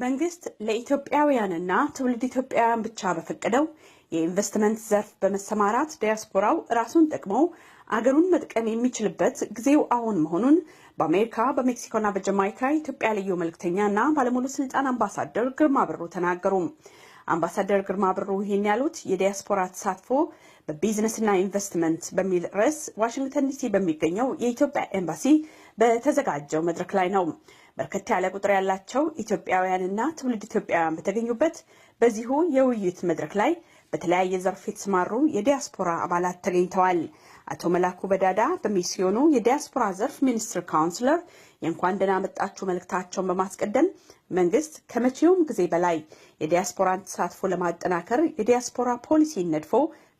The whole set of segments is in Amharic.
መንግስት ለኢትዮጵያውያንና ትውልድ ኢትዮጵያውያን ብቻ በፈቀደው የኢንቨስትመንት ዘርፍ በመሰማራት ዲያስፖራው ራሱን ጠቅሞ አገሩን መጥቀም የሚችልበት ጊዜው አሁን መሆኑን በአሜሪካ በሜክሲኮና በጃማይካ ኢትዮጵያ ልዩ መልእክተኛና ባለሙሉ ስልጣን አምባሳደር ግርማ ብሩ ተናገሩ። አምባሳደር ግርማ ብሩ ይህን ያሉት የዲያስፖራ ተሳትፎ በቢዝነስና ኢንቨስትመንት በሚል ርዕስ ዋሽንግተን ዲሲ በሚገኘው የኢትዮጵያ ኤምባሲ በተዘጋጀው መድረክ ላይ ነው። በርከት ያለ ቁጥር ያላቸው ኢትዮጵያውያንና ትውልድ ኢትዮጵያውያን በተገኙበት በዚሁ የውይይት መድረክ ላይ በተለያየ ዘርፍ የተሰማሩ የዲያስፖራ አባላት ተገኝተዋል። አቶ መላኩ በዳዳ በሚስዮኑ የዲያስፖራ ዘርፍ ሚኒስትር ካውንስለር የእንኳን ደህና መጣችሁ መልእክታቸውን በማስቀደም መንግስት ከመቼውም ጊዜ በላይ የዲያስፖራን ተሳትፎ ለማጠናከር የዲያስፖራ ፖሊሲ ነድፎ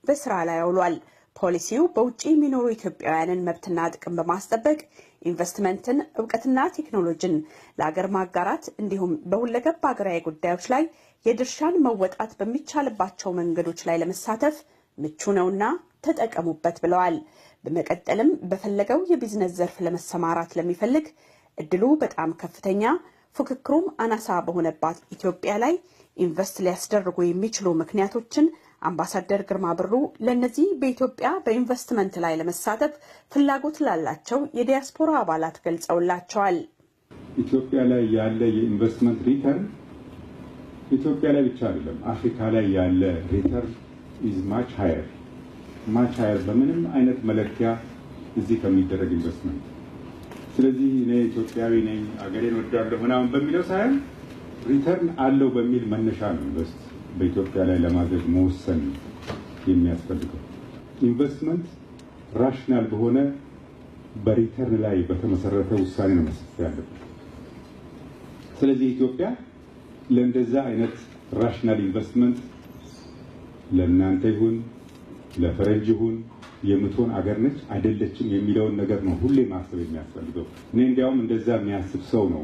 በስራ ላይ አውሏል። ፖሊሲው በውጪ የሚኖሩ ኢትዮጵያውያንን መብትና ጥቅም በማስጠበቅ ኢንቨስትመንትን፣ እውቀትና ቴክኖሎጂን ለሀገር ማጋራት እንዲሁም በሁለገብ ሀገራዊ ጉዳዮች ላይ የድርሻን መወጣት በሚቻልባቸው መንገዶች ላይ ለመሳተፍ ምቹ ነውና ተጠቀሙበት ብለዋል። በመቀጠልም በፈለገው የቢዝነስ ዘርፍ ለመሰማራት ለሚፈልግ እድሉ በጣም ከፍተኛ፣ ፉክክሩም አናሳ በሆነባት ኢትዮጵያ ላይ ኢንቨስት ሊያስደርጉ የሚችሉ ምክንያቶችን አምባሳደር ግርማ ብሩ ለነዚህ በኢትዮጵያ በኢንቨስትመንት ላይ ለመሳተፍ ፍላጎት ላላቸው የዲያስፖራ አባላት ገልጸውላቸዋል። ኢትዮጵያ ላይ ያለ የኢንቨስትመንት ሪተርን ኢትዮጵያ ላይ ብቻ አይደለም፣ አፍሪካ ላይ ያለ ሪተርን ኢዝ ማች ሃየር በምንም አይነት መለኪያ እዚህ ከሚደረግ ኢንቨስትመንት። ስለዚህ እኔ ኢትዮጵያዊ ነኝ አገሬን ወዳለሁ ምናምን በሚለው ሳይሆን ሪተርን አለው በሚል መነሻ ነው ኢንቨስት በኢትዮጵያ ላይ ለማድረግ መወሰን የሚያስፈልገው። ኢንቨስትመንት ራሽናል በሆነ በሪተርን ላይ በተመሰረተ ውሳኔ ነው መስጠት ያለበት። ስለዚህ ኢትዮጵያ ለእንደዛ አይነት ራሽናል ኢንቨስትመንት ለእናንተ ይሁን ለፈረንጅ ይሁን የምትሆን አገር ነች አይደለችም የሚለውን ነገር ነው ሁሌ ማሰብ የሚያስፈልገው። እኔ እንዲያውም እንደዛ የሚያስብ ሰው ነው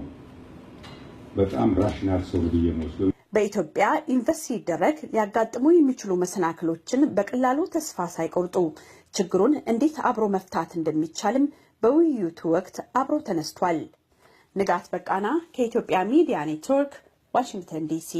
በጣም ራሽናል ሰው ብዬ ነው። በኢትዮጵያ ኢንቨስት ሲደረግ ሊያጋጥሙ የሚችሉ መሰናክሎችን በቀላሉ ተስፋ ሳይቆርጡ ችግሩን እንዴት አብሮ መፍታት እንደሚቻልም በውይይቱ ወቅት አብሮ ተነስቷል። ንጋት በቃና ከኢትዮጵያ ሚዲያ ኔትወርክ ዋሽንግተን ዲሲ